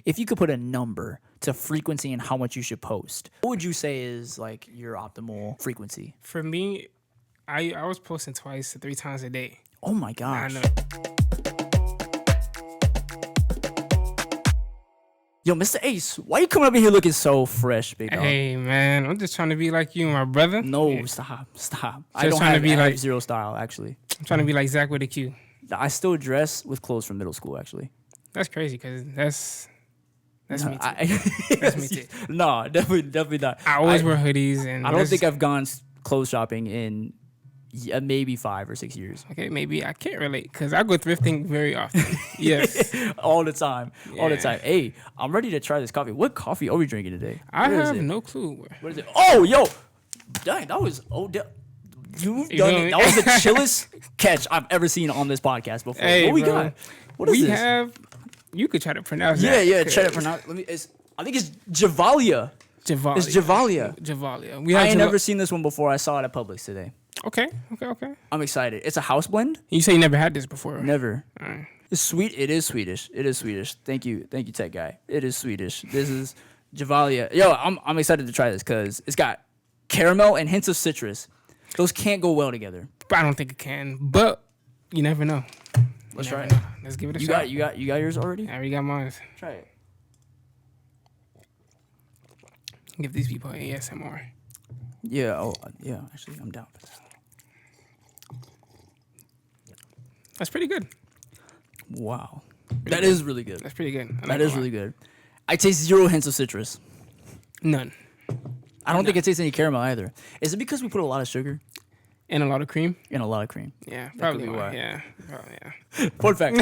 if you could put a number to frequency and how much you should post, what would you say is like your optimal frequency? For me, I was posting 2 to 3 times a day. Oh my I gosh. know. Yo, Mr. Ace, why you coming up in here looking so fresh, big dog? Hey man, I'm just trying to be like you, my brother. No, Yeah. stop. I Just don't trying to have be like- zero style, actually. I'm trying to be like Zach with a Q. I still dress with clothes from middle school, actually. That's crazy because that's me too. That's me too. No, definitely not. I always wear hoodies and I don't think I've gone clothes shopping in maybe 5 or 6 years. Okay, maybe I can't relate because I go thrifting very often. Yes, All the time. Yeah. Hey, I'm ready to try this coffee. What coffee are we drinking today? I What is have it? no clue. What is it? Oh, yo, dang, that was you've You done know it. me? That was the chillest catch I've ever seen on this podcast before. Hey, what we bro. got? What is We this? have. You could try to pronounce Yeah, that. yeah. Try to pronounce. I think it's Javalia. Javalia. It's Javalia. Javalia. We I have ain't never seen this one before. I saw it at Publix today. Okay. I'm excited. It's a house blend. You say you never had this before. Never. Alright. It's sweet. It is Swedish. Thank you, tech guy. It is Swedish. This is Javalia. Yo, I'm excited to try this because it's got caramel and hints of citrus. Those can't go well together. But I don't think it can. But you never know. Let's You try never it. know. Let's give it a You shot. got yours already? I already got mine. Try it. Give these people ASMR. Yeah. Oh, yeah. Actually, I'm down for that. That's pretty good. Wow. That is really good. That's pretty good. I'm not That is gonna really good. I taste 0 hints of citrus. lie. None. I don't think it tastes any caramel either. Is it because we put a lot of sugar And a lot of cream. and a lot of cream? Yeah, could probably be why. why. Yeah, probably, yeah. Fun fact: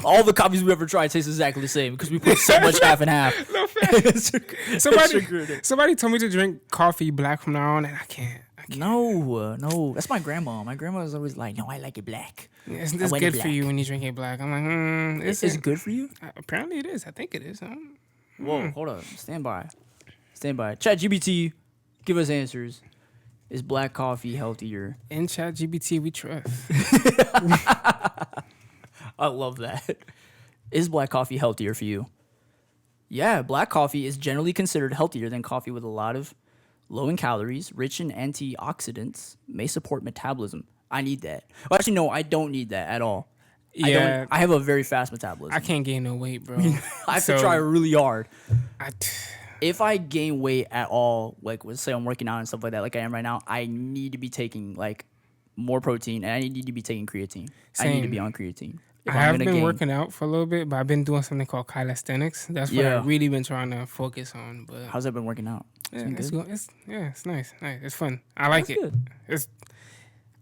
all the coffees we ever tried taste exactly the same because we put so much half and half. No fair. Somebody, Somebody told me to drink coffee black from now on, and I can't. no, that's my grandma. My grandma was always like, "No, I like it black." It's I want it good for black. you when you drink it black. I'm like, Is it good for you? Apparently it is. I think it is. Whoa, hold up, stand by. ChatGPT, give us answers. Is black coffee healthier? In ChatGPT, we trust. I love that. Is black coffee healthier for you? Yeah, black coffee is generally considered healthier than coffee with a lot of low in calories, rich in antioxidants, may support metabolism. I need that. Well, actually, no, I don't need that at all. Yeah, I have a very fast metabolism. I can't gain no weight, bro. I have to try really hard. I, If I gain weight at all, like let's say I'm working out and stuff like that, like I am right now, I need to be taking like more protein and I need to be taking creatine. I need to Same. be on creatine. I If I'm have gonna been gain- working out for a little bit, but I've been doing something called calisthenics. That's what Yeah. I've really been trying to focus on. But How's that been working out? yeah, been it's good? good. It's nice. It's fun. I like That's it. good.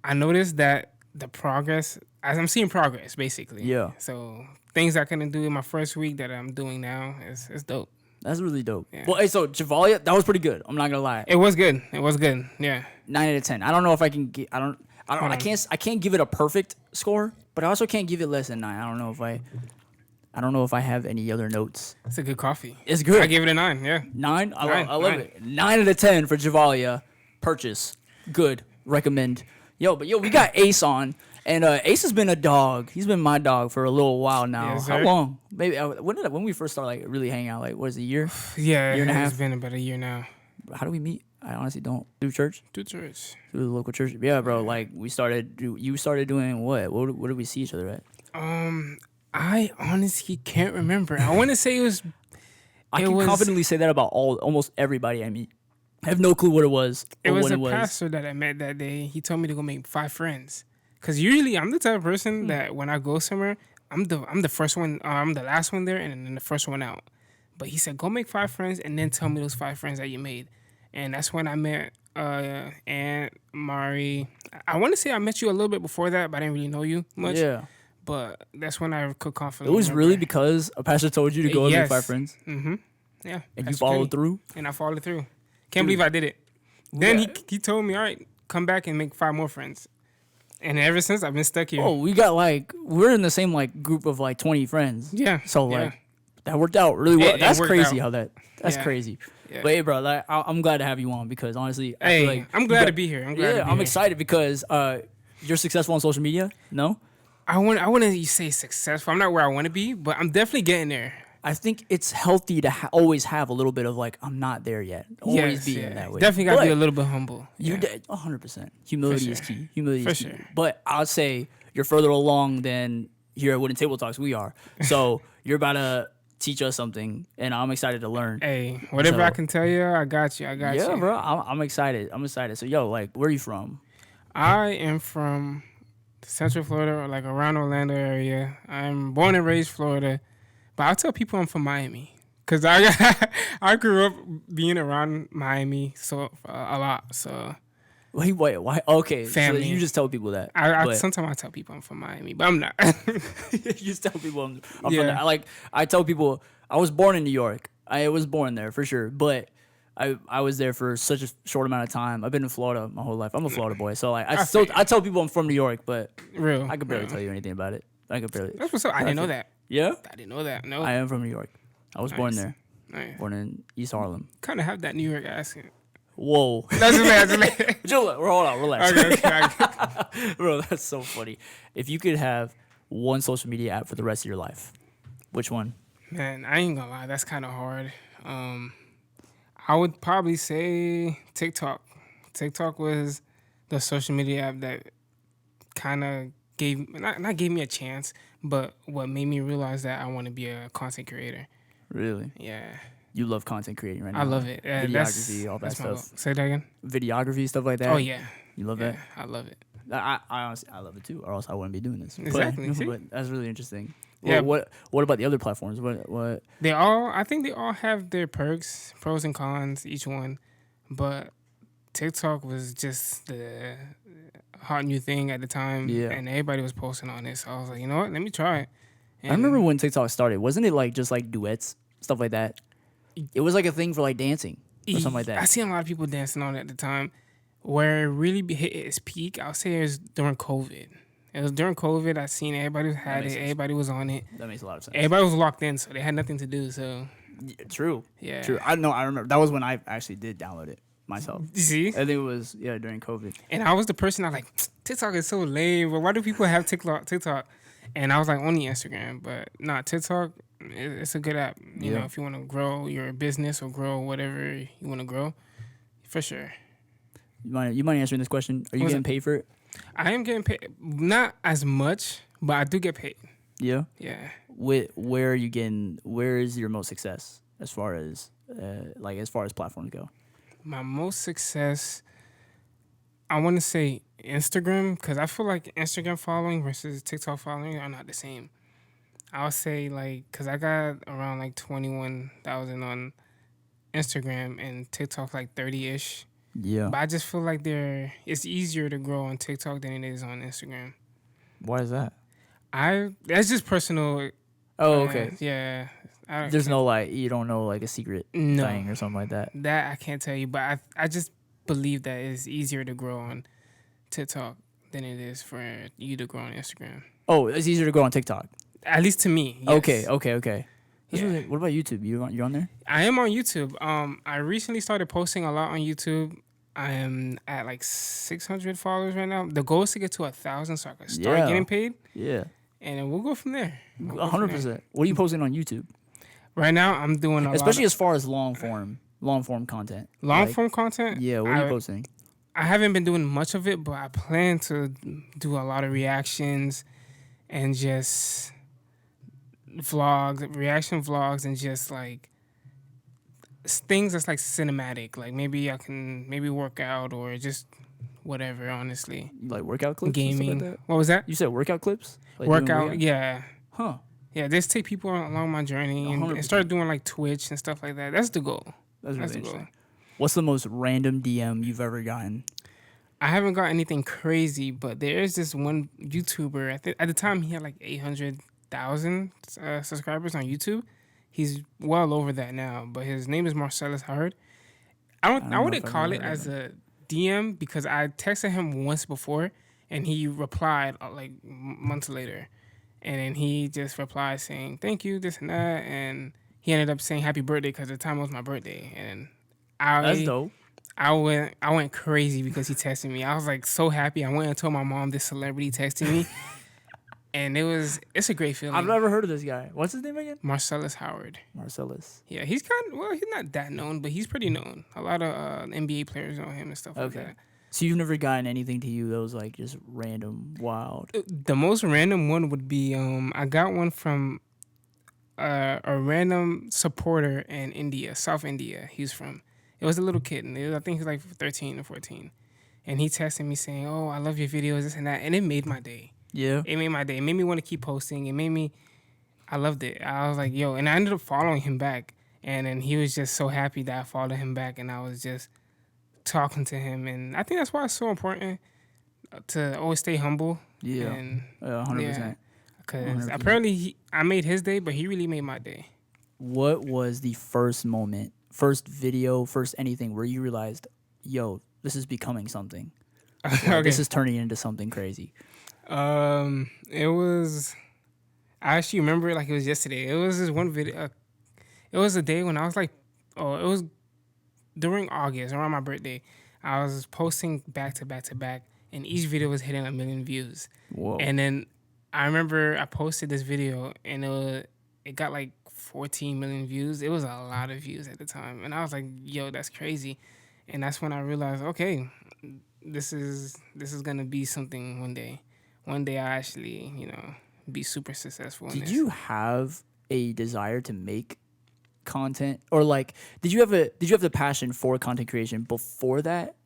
I noticed that the progress, as I'm seeing progress, basically. Yeah. So things I couldn't do in my first week that I'm doing now is dope. That's really dope. Yeah. Well, hey, so Javalia, that was pretty good. I'm not gonna lie. It was good. Yeah. 9 out of 10. I don't know if I can get. I Hold can't give it a perfect score, but I also can't give it less than 9. I don't know if I have any other notes. It's a good coffee. It's good. I gave it a 9. Yeah. 9. I love 9. it. 9 out of 10 for Javalia. Purchase. Good. Recommend. Yo, we got Ace on. And Ace has been a dog. He's been my dog for a little while now. Yes, How sir. long? Maybe when we first started like really hanging out, like what is it, a year? Yeah. Year and a It's half. been about a year now. How do we meet? I honestly don't. Through church? To church. Through the local church? Yeah, bro. Like you started doing what? What did we see each other at? I honestly can't remember. I want to say it was. I It can was- confidently say that about almost everybody I meet. I have no clue what it was. It or was when a it was. pastor that I met that day. He told me to go make 5 friends. Cause usually I'm the type of person that when I go somewhere, I'm the first one. I'm the last one there, and then the first one out. But he said, go make 5 friends, and then tell me those 5 friends that you made. And that's when I met Aunt Mari. I want to say I met you a little bit before that, but I didn't really know you much. Yeah. But that's when I could It confidently. was really because a pastor told you to go and make Yes. 5 friends, Mm-hmm. Yeah. and you Pastor followed Kenny. through. And I followed through. Can't believe I did it. Then Yeah. he told me, all right, come back and make 5 more friends. And ever since I've been stuck here. Oh, we're in the same like group of like 20 friends. Yeah. So yeah. like that worked out really well. It That's worked crazy out. that's Yeah. crazy. Yeah. But hey, bro, like, I'm glad to have you on because honestly, I Hey, feel like I'm you glad got- to be here. I'm glad to be I'm here. excited because you're successful on social media. No, I wouldn't say successful. I'm not where I want to be, but I'm definitely getting there. I think it's healthy to always have a little bit of like, I'm not there yet. Always be in that way. Definitely got to be But a little bit humble. you Yeah. did 100%. Humility is sure. key. Humility For is key. sure. But I'd say you're further along than here at Wooden Table Talks we are. So you're about to teach us something, and I'm excited to learn. Hey, whatever So- I can tell you, I got you. I got Yeah, you. bro. I'm excited. I'm excited. So yo, like, where are you from? I am from Central Florida, like around Orlando area. I'm born and raised Florida, but I'll tell people I'm from Miami because I grew up being around Miami a lot. So Wait, why? Okay, Family. So you just tell people that. I but sometimes I tell people I'm from Miami, but I'm not. you just tell people I'm from Yeah. there. I tell people I was born in New York. I was born there for sure, but I was there for such a short amount of time. I've been in Florida my whole life. I'm a Florida boy, so like I tell people I'm from New York, but Real. I could barely tell you anything about it. I could barely. That's what's up. I didn't know that. Yeah, I didn't know that. No. I am from New York. I was born Nice. there, Nice. born in East Harlem. Kind of have that New York accent. Whoa. That's it. Chill, hold on, relax. Okay. Bro, that's so funny. If you could have one social media app for the rest of your life, which one? Man, I ain't gonna lie. That's kind of hard. I would probably say TikTok. TikTok was the social media app that kind of not gave me a chance, but what made me realize that I want to be a content creator. Really? Yeah, You love content creating right now. I love it. Videography, all that that's my stuff. goal. Say that again. Videography, stuff like that. Oh yeah, You love yeah, that? I love it. I honestly, I love it too, or else I wouldn't be doing this. Exactly, see? But that's really interesting. Yeah. What about the other platforms? What? I think they all have their perks, pros and cons, each one. But TikTok was just the hot new thing at the time. Yeah. And everybody was posting on it. So I was like, you know what? Let me try it. I remember when TikTok started. Wasn't it like just like duets, stuff like that? It was like a thing for like dancing or something like I that. seen a lot of people dancing on it at the time. Where it really hit its peak, I'll say it was during COVID. It was during COVID. I seen everybody had makes it. sense. Everybody was on it. That makes a lot of sense. Everybody was locked in, so they had nothing to do. So Yeah, true. yeah, True. I know. I remember that was when I actually did download it myself. You see, I think it was during COVID. and I was the person I like. TikTok is so lame. But why do people have TikTok? And I was like only Instagram, but not TikTok. It's a good app. You Yeah. know, if you want to grow your business or grow whatever you want to grow, for sure. You mind answering this question? Are you What's getting paid for it? I am getting paid, not as much, but I do get paid. Yeah. Yeah. Where are you getting? Where is your most success as far as platforms go? My most success, I want to say Instagram, because I feel like Instagram following versus TikTok following are not the same. I'll say because I got around 21,000 on Instagram and TikTok 30-ish. Yeah. But I just feel like it's easier to grow on TikTok than it is on Instagram. Why is that? That's just personal. Oh, okay. Yeah. There's no you don't know a secret No. thing or something like that. That I can't tell you, but I just believe that it's easier to grow on TikTok than it is for you to grow on Instagram. Oh, it's easier to go on TikTok. At least to me. Yes. Okay. That's Yeah. really- what about YouTube? You're on there? I am on YouTube. I recently started posting a lot on YouTube. I am at 600 followers right now. The goal is to get to 1,000 so I can start Yeah. getting paid, Yeah. and then we'll go from there. 100%. What are you posting on YouTube? Right now, I'm doing a Especially lot as far as long form content. of long Like, form content. Yeah, what are you posting? I haven't been doing much of it, but I plan to do a lot of reactions and just reaction vlogs, and just things that's cinematic. Maybe I can work out or just whatever. Honestly, You like workout clips? and stuff gaming. like that? What was that? You said workout clips? Like doing Workout. Yeah. Huh. Yeah, just take people along my journey and 100%. start doing Twitch and stuff like that. That's the goal. That's really That's the interesting. goal. What's the most random DM you've ever gotten? I haven't got anything crazy, but there is this one YouTuber. I think at the time he had 800,000 subscribers on YouTube. He's well over that now, but his name is Marcellus Howard. I know wouldn't if I've call ever it heard as of a DM because I texted him once before and he replied months later, and then he just replied saying thank you, this and that, and he ended up saying happy birthday because at the time it was my birthday, and That's dope. I went crazy because he texted me. I was so happy. I went and told my mom this celebrity texted me. And it's a great feeling. I've never heard of this guy. What's his name again? Marcellus Howard. Marcellus. Yeah, he's not that known, but he's pretty known. A lot of NBA players know him and stuff like that. So you've never gotten anything to you that was like just random, wild? The most random one would be I got one from a random supporter in India, South India. He's from. It was a little kid, and I think he was like 13 or 14, and he texted me saying, "Oh, I love your videos, this and that," and it made my day. Yeah. It made my day. It made me want to keep posting. I loved it. I was like, yo, and I ended up following him back, and then he was just so happy that I followed him back, and I was just talking to him, and I think that's why it's so important to always stay humble. Yeah. And 100%. Because apparently I made his day, but he really made my day. What was the first moment, first video, first anything where you realized, yo, this is becoming something? Okay. This is turning into something crazy. It was. I actually remember it like it was yesterday. It was this one video. It was a day when I was like, it was during August around my birthday. I was posting back to back to back, and each video was hitting 1 million views. Whoa. And then I remember I posted this video, and it got like 14 million views. It was a lot of views at the time, and I was like, yo, that's crazy. And that's when I realized, okay, this is gonna be something one day. One day I actually, be super successful. Did you have a desire to make content, or like did you have the passion for content creation before that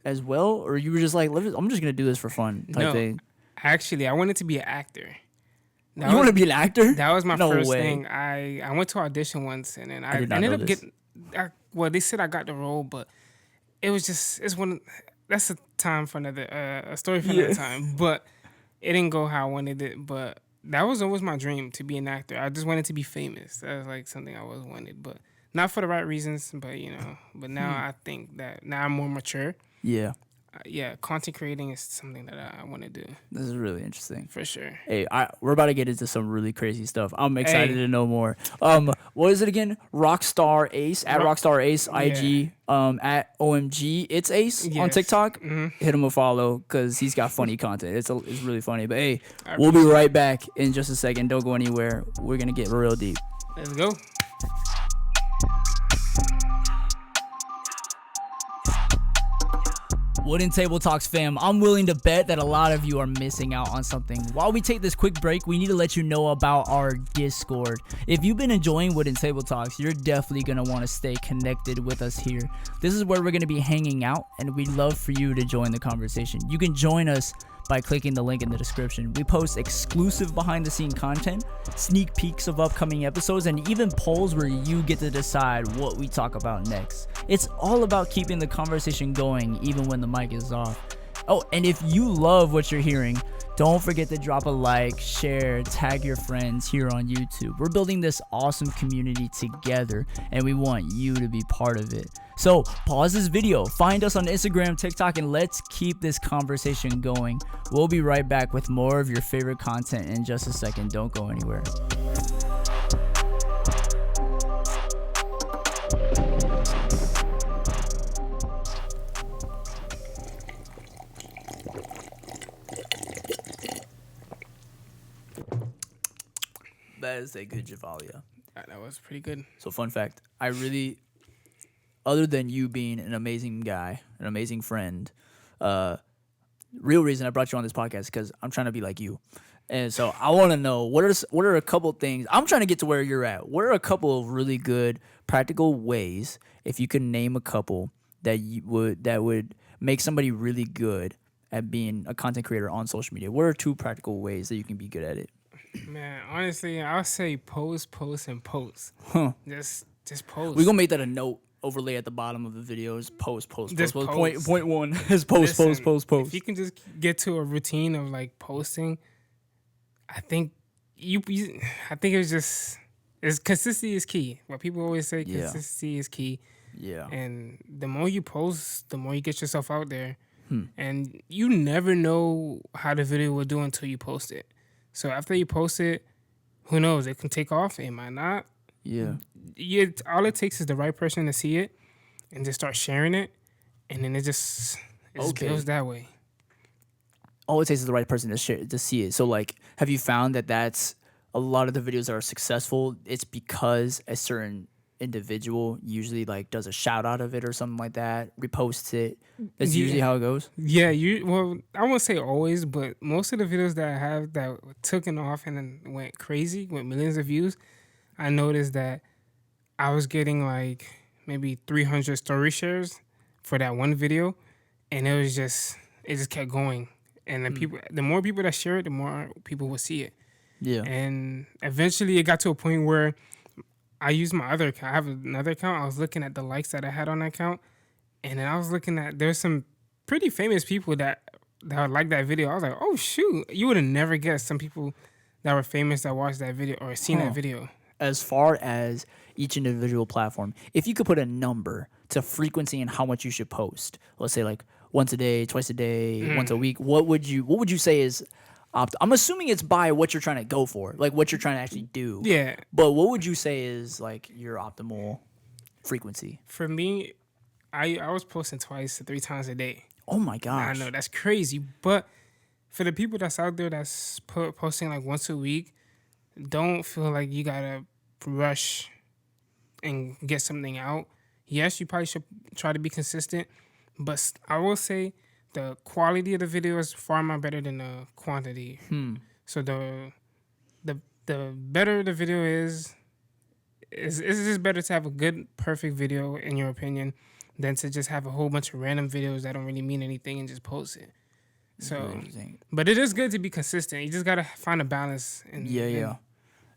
as well, or you were just like, I'm just gonna do this for fun type thing? Actually, I wanted to be an actor. You want to be an actor? That was my No first way. thing. I went to audition once, and then I did not ended know up this. getting. Well, they said I got the role, but it's one. That's a time for another a story for another time. But it didn't go how I wanted it. But that was always my dream, to be an actor. I just wanted to be famous. That was like something I always wanted, but not for the right reasons. But but now I think that now I'm more mature. Yeah. Content creating is something that I want to do This is really interesting. for sure. Hey, we're about to get into some really crazy stuff. I'm excited to know more. What is it again? Rockstar Ace at Rockstar Ace IG. At OMG It's Ace on Yes. TikTok. Hit him a follow because he's got funny content. It's really funny. But hey, we'll be right back in just a second. Don't go anywhere. We're gonna get real deep. Let's go. Wooden Table Talks fam, I'm willing to bet that a lot of you are missing out on something. While we take this quick break, we need to let you know about our Discord. If you've been enjoying Wooden Table Talks, you're definitely going to want to stay connected with us here. This is where we're going to be hanging out, and we'd love for you to join the conversation. You can join us by clicking the link in the description. We post exclusive behind the scene content, sneak peeks of upcoming episodes, and even polls where you get to decide what we talk about next. It's all about keeping the conversation going even when the mic is off. Oh, and if you love what you're hearing, don't forget to drop a like, share, tag your friends here on YouTube. We're building this awesome community together, and we want you to be part of it. So pause this video, find us on Instagram, TikTok, and let's keep this conversation going. We'll be right back with more of your favorite content in just a second. Don't go anywhere. That is a good Javalia. That was pretty good. So fun fact, other than you being an amazing guy, an amazing friend, real reason I brought you on this podcast is because I'm trying to be like you. And so I want to know, what are a couple things, I'm trying to get to where you're at. What are a couple of really good practical ways, if you could name a couple, that would make somebody really good at being a content creator on social media? What are 2 practical ways that you can be good at it? Man, honestly, I'll say post, and post. Huh. Just post. We're going to make that a note overlay at the bottom of the videos. Post. Just post. Point 1 is post. If you can just get to a routine of like posting, I think I think it's consistency is key. What people always say, consistency is key. Yeah. And the more you post, the more you get yourself out there. And you never know how the video will do until you post it. So after you post it, who knows? It can take off. It might not. Yeah. All it takes is the right person to see it and just start sharing it. And then it just builds that way. all it takes is the right person to share to see it. So like, have you found that that's a lot of the videos that are successful? It's because a certain individual usually like does a shout out of it or something like that, reposts it. That's usually how it goes. Yeah, well, I won't say always, but most of the videos that I have that took off and then went crazy with millions of views, I noticed that I was getting like maybe 300 story shares for that one video, and it just kept going. And then the more people that share it, the more people will see it. Yeah. And eventually it got to a point where I used my other account. I have another account. I was looking at the likes that I had on that account, and then I was looking at there's some pretty famous people that like that video. I was like, oh shoot, you would have never guessed some people that were famous that watched that video or seen that video. As far as each individual platform, if you could put a number to frequency and how much you should post, let's say like once a day, twice a day, once a week, what would you say is I'm assuming it's by what you're trying to go for, like what you're trying to actually do. Yeah. But what would you say is like your optimal frequency? For me, I was posting 2 to 3 times a day. Oh my gosh. I know that's crazy, but for the people that's out there that's posting like once a week, don't feel like you gotta rush and get something out. Yes, you probably should try to be consistent, but I will say the quality of the video is far more better than the quantity. So the better the video is it's just better to have a good, perfect video in your opinion than to just have a whole bunch of random videos that don't really mean anything and just post it. So, but it is good to be consistent. You just gotta find a balance. Yeah.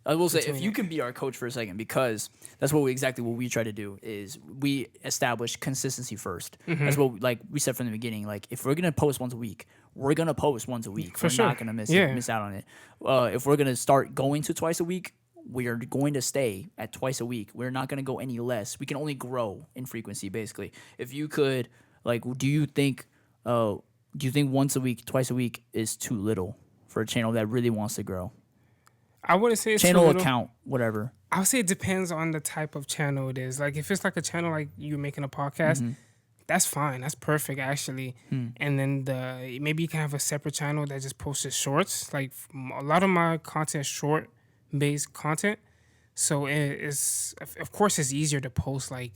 I will say, if you can be our coach for a second, because that's exactly what we try to do is we establish consistency first. That's what like we said from the beginning. Like if we're gonna post once a week, we're gonna post once a week. We're not gonna miss out on it. If we're gonna start going to twice a week, we are going to stay at twice a week. We're not gonna go any less. We can only grow in frequency, basically. If you could, like, do you think once a week, twice a week is too little for a channel that really wants to grow? I wouldn't say it's channel account, whatever. I would say it depends on the type of channel it is. Like if it's like a channel like you're making a podcast, that's fine. That's perfect actually. And then maybe you can have a separate channel that just posts shorts. Like a lot of my content is short based content. So it's of course it's easier to post like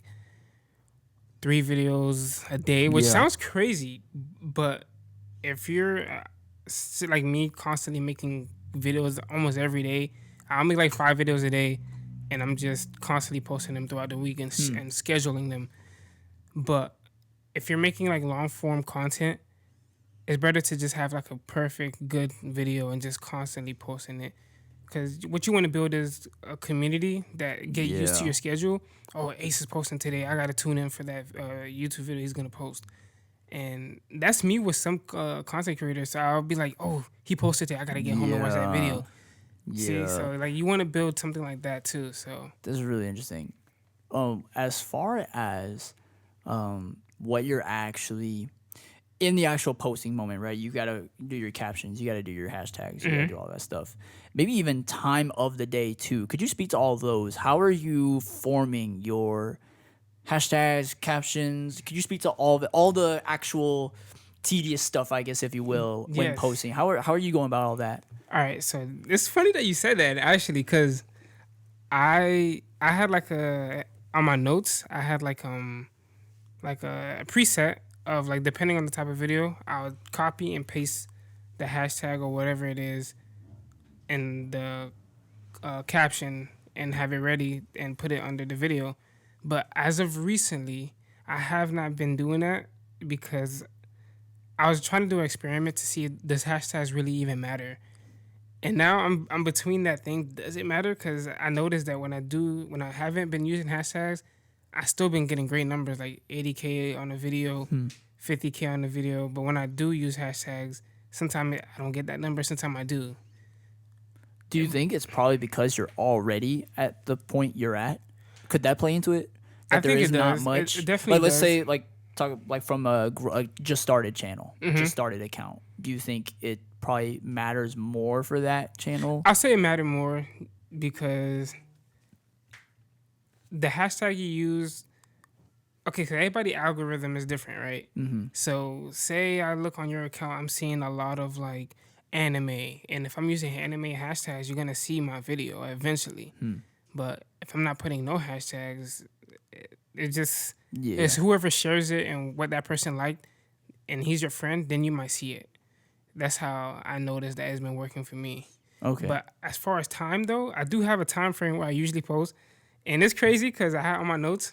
3 videos a day, which sounds crazy, but if you're like me constantly making videos almost every day, I'll make like 5 videos a day, and I'm just constantly posting them throughout the week and scheduling them. But if you're making like long form content, it's better to just have like a perfect good video and just constantly posting it, because what you want to build is a community that get used to your schedule. Oh, Ace is posting today, I gotta tune in for that YouTube video he's gonna post. And that's me with some content creators. So I'll be like, oh, he posted it, I gotta get home and watch that video. See, so like you want to build something like that too. So this is really interesting. As far as what you're actually in the actual posting moment, right? You gotta do your captions, you gotta do your hashtags, you gotta do all that stuff. Maybe even time of the day too. Could you speak to all of those? How are you forming your hashtags, captions? Could you speak to all of it, all the actual tedious stuff, I guess, if you will, when posting? How are you going about all that? All right, so it's funny that you said that actually, because I had like on my notes I had like a preset of like, depending on the type of video, I would copy and paste the hashtag or whatever it is in the caption and have it ready and put it under the video. But as of recently, I have not been doing that because I was trying to do an experiment to see if does hashtags really even matter. And now I'm between that thing. Does it matter? Because I noticed that when I haven't been using hashtags, I still been getting great numbers, like 80K on a video, 50K on a video. But when I do use hashtags, sometimes I don't get that number. Sometimes I do. Do you think it's probably because you're already at the point you're at? Could that play into it? That I think there is it not does. much. It definitely let's does. say talk from a just started channel, just started account. Do you think it probably matters more for that channel? I'll say it mattered more because the hashtag you use okay, so everybody algorithm is different, right? Mm-hmm. So say I look on your account, I'm seeing a lot of like anime, and if I'm using anime hashtags, you're gonna see my video eventually. Hmm. But if I'm not putting no hashtags, it just Yeah. it's whoever shares it and what that person liked, and he's your friend, then you might see it. That's how I noticed that it's been working for me. Okay. But as far as time though, I do have a time frame where I usually post, and it's crazy because I have on my notes.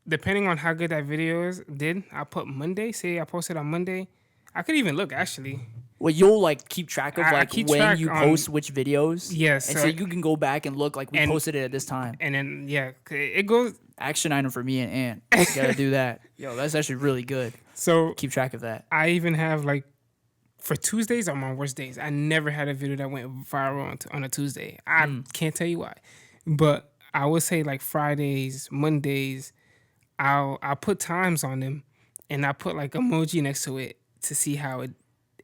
Depending on how good that video did, I put Monday. Say I posted on Monday. I could even look actually. Well, you'll like keep track of I like keep when track you on- post which videos. Yes, And so- so you can go back and look like we and- posted it at this time. And then yeah, it goes. Action item for me and Ant. You gotta do that. Yo, that's actually really good. So Keep track of that. I even have like for Tuesdays are my worst days. I never had a video that went viral on a Tuesday. I can't tell you why, but I would say like Fridays, Mondays, I'll put times on them, and I put like emoji next to it to see how it.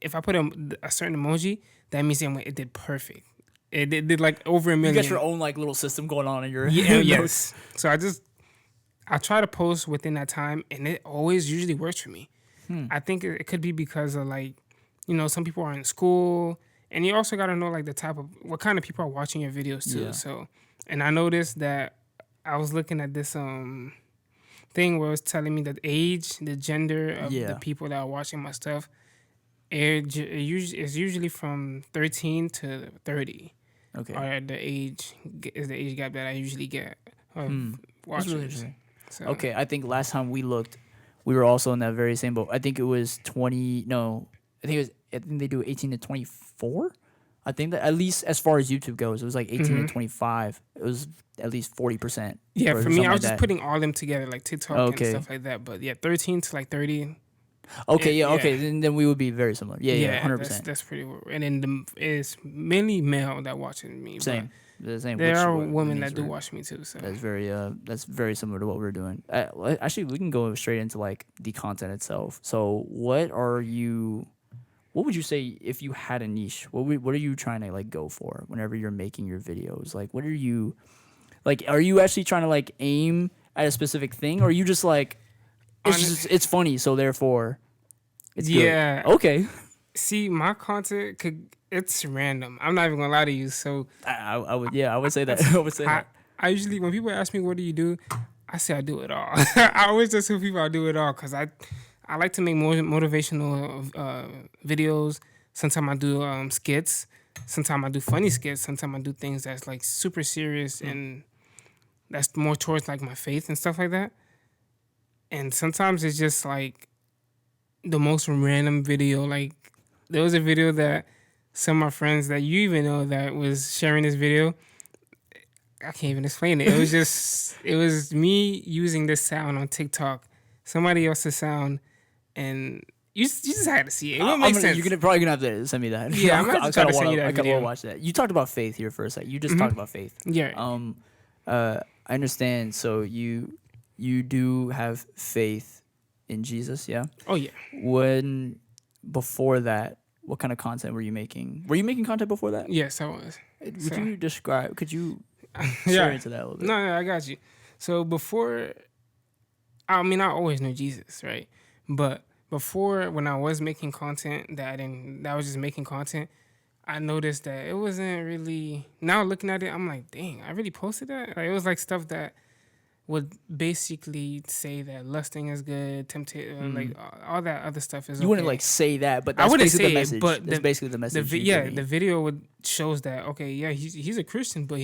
If I put a certain emoji, that means it did perfect. It did like over a You million. got your own like little system going on in your Yeah, yes. So I try to post within that time, and it always usually works for me. I think it could be because of like, some people are in school, and you also got to know like the type of what kind of people are watching your videos too. Yeah. So, and I noticed that I was looking at this thing where it was telling me the age, the gender of Yeah. the people that are watching my stuff. It's usually from 13 to 30. Okay. Or the age is the age gap that I usually get of That's watchers. really interesting. So, Okay, I think last time we looked, we were also in that very same boat. I think it was 20. No, I think they do 18 to 24. I think that at least as far as YouTube goes, it was like 18 to 25. It was at least 40%. Yeah, or for me, something I was like just that. putting all them together, like TikTok Okay. and stuff like that. But yeah, 13 to like 30. Okay, Yeah, yeah, okay. yeah. Then we would be very similar. Yeah, 100%. That's pretty. And then it's mainly male that watching me. but Same. The same. There are what women needs that do were- watch me too. So That's very similar to what we're doing. Actually, we can go straight into like the content itself. So, what would you say if you had a niche? What are you trying to like go for whenever you're making your videos? Like, what are you like? Are you actually trying to like aim at a specific thing, or are you just like it's funny, so therefore it's good? Yeah. Okay. see, my content it's random. I'm not even gonna lie to you. So I would say that. I would say that. I usually when people ask me what do you do, I say I do it all. I always just tell people I do it all because I like to make more motivational videos. Sometimes I do skits. Sometimes I do funny skits. Sometimes I do things that's like super serious and that's more towards like my faith and stuff like that. And sometimes it's just like the most random video. Like there was a video that some of my friends that you even know that was sharing this video. I can't even explain it. It was me using this sound on TikTok, somebody else's sound, and you just had to see it. It wouldn't make sense. You're probably gonna have to send me that. Yeah, I'm gonna have to try to send you that I kind of video. want to watch that. You talked about faith here for a second. You just talked about faith. Yeah. I understand. So you do have faith in Jesus, yeah? Oh yeah. When before that, what kind of content were you making? Were you making content before that? Yes, I was. Would So- you describe? Could you Yeah. share into that a little bit? No, I got you. So before, I always knew Jesus, right? But before, when I was making content that I was just making content, I noticed that it wasn't really. Now looking at it, I'm like, dang, I really posted that. Like, it was like stuff that would basically say that lusting is good, temptation, like all that other stuff is. You wouldn't like say that, but I that's wouldn't basically say the it, message. but That's basically the message. the video shows that okay, yeah, he's a Christian, but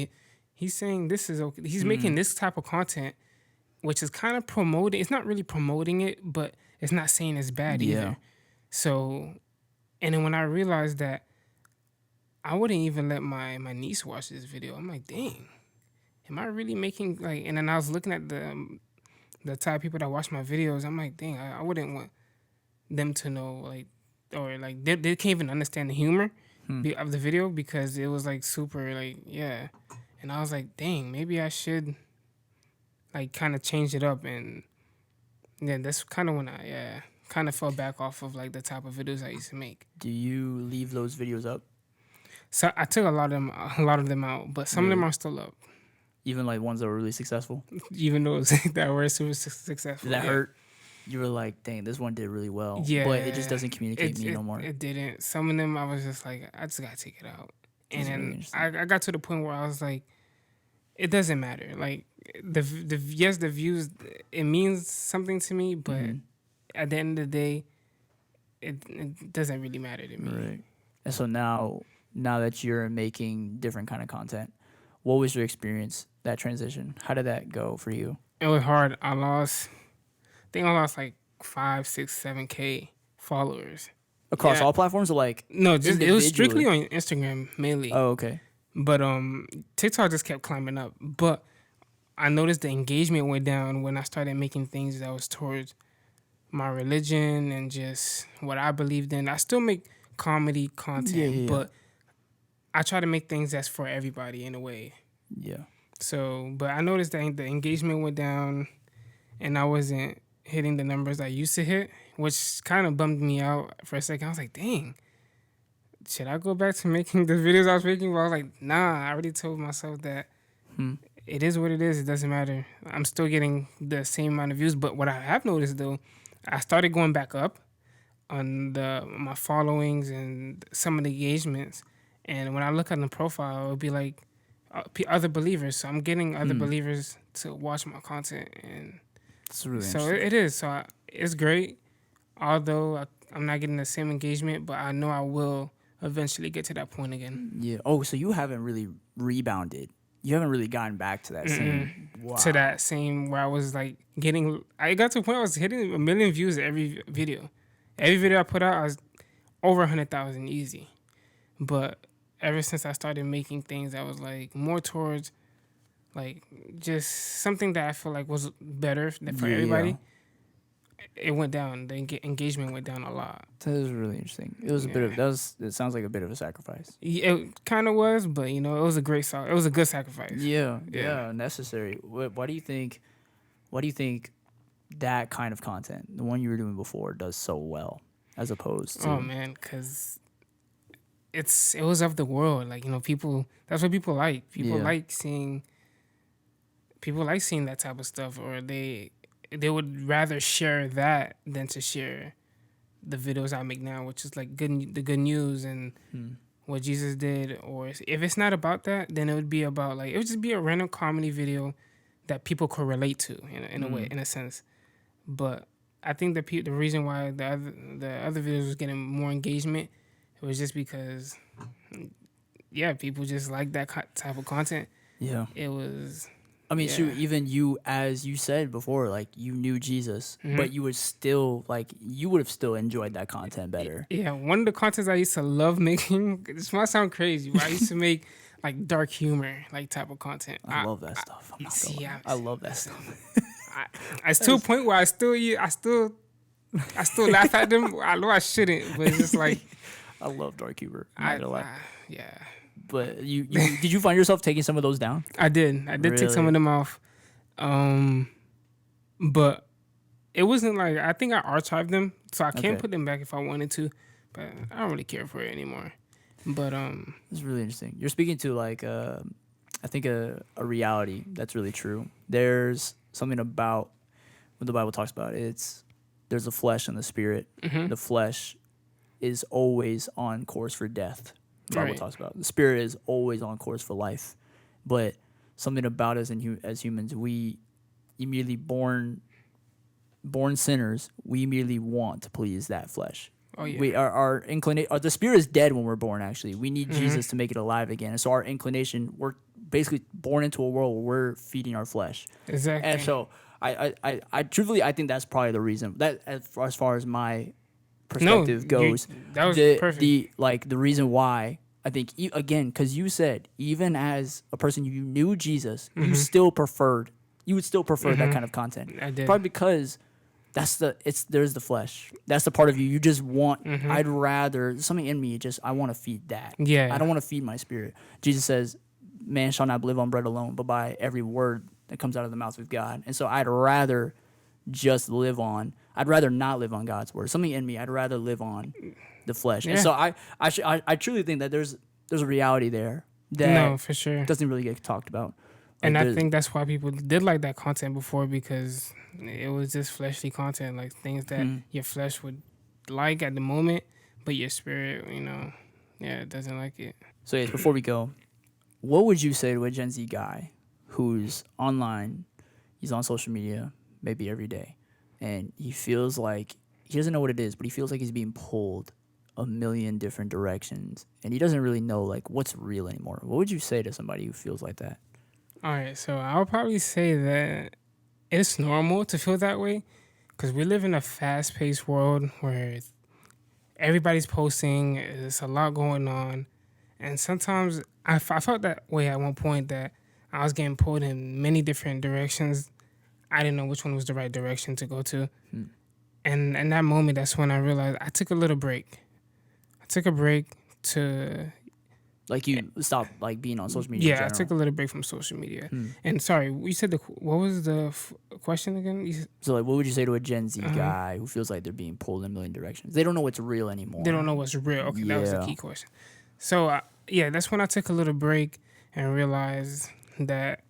he's saying this is okay. He's making this type of content, which is kind of promoting. It's not really promoting it, but it's not saying it's bad Yeah. either. So, and then when I realized that, I wouldn't even let my niece watch this video. I'm like, dang, am I really making like? And then I was looking at the type of people that watch my videos. I'm like, dang, I wouldn't want them to know like, or like they can't even understand the humor of the video because it was like super like yeah. And I was like, dang, maybe I should like kind of change it up. And yeah, that's kind of when I kind of fell back off of like the type of videos I used to make. Do you leave those videos up? So I took a lot of them out, but some of them are still up. Even like ones that were really successful. even those that were super successful. Did that hurt? You were like, dang, this one did really well. Yeah, But it just doesn't communicate me no more. It didn't. Some of them I was just like, I just gotta take it out. And That's really then interesting. I got to the point where I was like, it doesn't matter. Like the views, it means something to me, but Mhm. at the end of the day, it doesn't really matter to me. Right. And so now that you're making different kind of content, what was your experience, that transition? How did that go for you? It was hard. I think I lost like 5, 6, 7K followers. Across Yeah. all platforms or like No, just it was strictly individually? on Instagram mainly. Oh, okay. But TikTok just kept climbing up. But I noticed the engagement went down when I started making things that was towards my religion and just what I believed in. I still make comedy content, Yeah. but I try to make things that's for everybody in a way. Yeah. So, but I noticed that the engagement went down and I wasn't hitting the numbers I used to hit, which kind of bummed me out for a second. I was like, dang, should I go back to making the videos I was making? But I was like, nah, I already told myself that it is what it is. It doesn't matter. I'm still getting the same amount of views. But what I have noticed, though, I started going back up on my followings and some of the engagements. And when I look on the profile, it'll be like other believers. So I'm getting other believers to watch my content. And It's really so interesting. it is. So it's great. Although I'm not getting the same engagement, but I know I will eventually get to that point again. Yeah. Oh, so you haven't really rebounded. You haven't really gotten back to that same. Wow. To that same where I was like I got to a point I was hitting 1 million views every video. Every video I put out, I was over 100,000 easy. But ever since I started making things that was like more towards like just something that I feel like was better for everybody, it went down. The engagement went down a lot. That was really interesting. It was a bit of it sounds like a bit of a sacrifice. It kind of was, but it was a great it was a good sacrifice. Yeah, necessary. Why do you think that kind of content, the one you were doing before, does so well as opposed to? Oh man, because it was of the world. Like people. That's what people like. People like seeing that type of stuff, or they would rather share that than to share the videos I make now, which is like the good news and what Jesus did. Or if it's not about that, then it would be about it would just be a random comedy video that people could relate to in a way, in a sense. But I think the reason why the other videos was getting more engagement, it was just because, people just like that type of content. Yeah. It was. I mean, shoot, even you, as you said before, like you knew Jesus, but you would still you would have still enjoyed that content better. Yeah, one of the contents I used to love making. This might sound crazy, but I used to make like dark humor, type of content. I love that stuff. I'm not gonna lie. I love that stuff. It's to a point where I still laugh at them. I know I shouldn't, but it's just like I love dark humor. I'm not gonna lie. Yeah. But you did you find yourself taking some of those down? I did take some of them off, but it wasn't I think I archived them, so I can put them back if I wanted to, but I don't really care for it anymore. But it's really interesting. You're speaking to I think a reality that's really true. There's something about what the Bible talks about. There's the flesh and the spirit. The flesh is always on course for death. The Bible talks about the spirit is always on course for life, but something about us as humans, we immediately born sinners. We immediately want to please that flesh. Oh yeah. We our inclination. The spirit is dead when we're born. Actually, we need Jesus to make it alive again. And so our inclination, we're basically born into a world where we're feeding our flesh. Exactly. And so I truthfully I think that's probably the reason that as far as my perspective goes, that was perfect. The reason why I think again, because you said even as a person you knew Jesus, you would still prefer that kind of content. I did. Probably because there's the flesh. That's the part of you you just want. I'd rather something in me I want to feed that. Yeah. I don't want to feed my spirit. Jesus says, "Man shall not live on bread alone, but by every word that comes out of the mouth of God." And so I'd rather not live on God's word. Something in me, I'd rather live on the flesh. Yeah. And so I truly think that there's a reality there that No, for sure. doesn't really get talked about. And I there's- think that's why people did like that content before, because it was just fleshly content, like things that your flesh would like at the moment, but your spirit, it doesn't like it. So yes, before we go, what would you say to a Gen Z guy who's online, he's on social media maybe every day, and he feels like he doesn't know what it is, but he feels like he's being pulled a million different directions, and he doesn't really know like what's real anymore? What would you say to somebody who feels like that? All right, so I would probably say that it's normal to feel that way, because we live in a fast-paced world where everybody's posting. There's a lot going on, and sometimes I felt that way at one point, that I was getting pulled in many different directions. I didn't know which one was the right direction to go to. And in that moment, that's when I realized I took a little break. I took a break to... Like you stopped like being on social media. Yeah, I took a little break from social media. And sorry, you said what was the question again? So like, what would you say to a Gen Z guy who feels like they're being pulled in a million directions? They don't know what's real anymore. They don't know what's real. Okay, that was the key question. So that's when I took a little break and realized that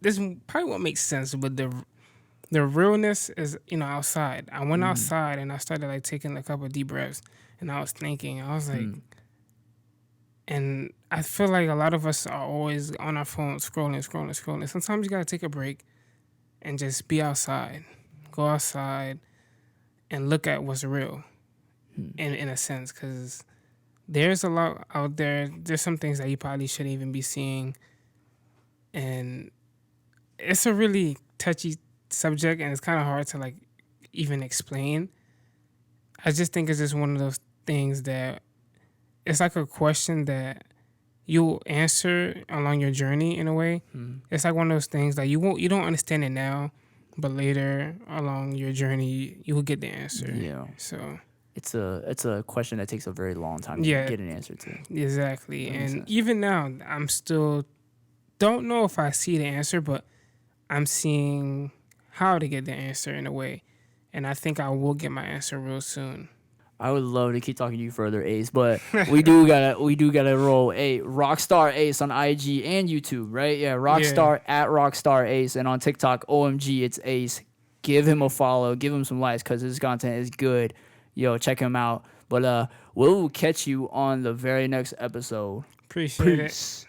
this is probably what makes sense, but the realness is, outside. I went outside and I started like taking a couple of deep breaths, and I was thinking, I was like, and I feel like a lot of us are always on our phones scrolling. Sometimes you gotta take a break and just be outside, go outside, and look at what's real, in a sense, because there's a lot out there. There's some things that you probably shouldn't even be seeing, and it's a really touchy subject, and it's kind of hard to like even explain. I just think it's just one of those things that it's like a question that you'll answer along your journey in a way. It's like one of those things that you don't understand it now, but later along your journey you will get the answer. Yeah. So it's a question that takes a very long time to get an answer to. Exactly. And even now I'm still don't know if I see the answer, but I'm seeing how to get the answer in a way. And I think I will get my answer real soon. I would love to keep talking to you further, Ace, but we do gotta roll. Rockstar Ace on IG and YouTube, right? Yeah, Rockstar at Rockstar Ace, and on TikTok, OMG, it's Ace. Give him a follow, give him some likes, because his content is good. Yo, check him out. But we'll catch you on the very next episode. Appreciate it.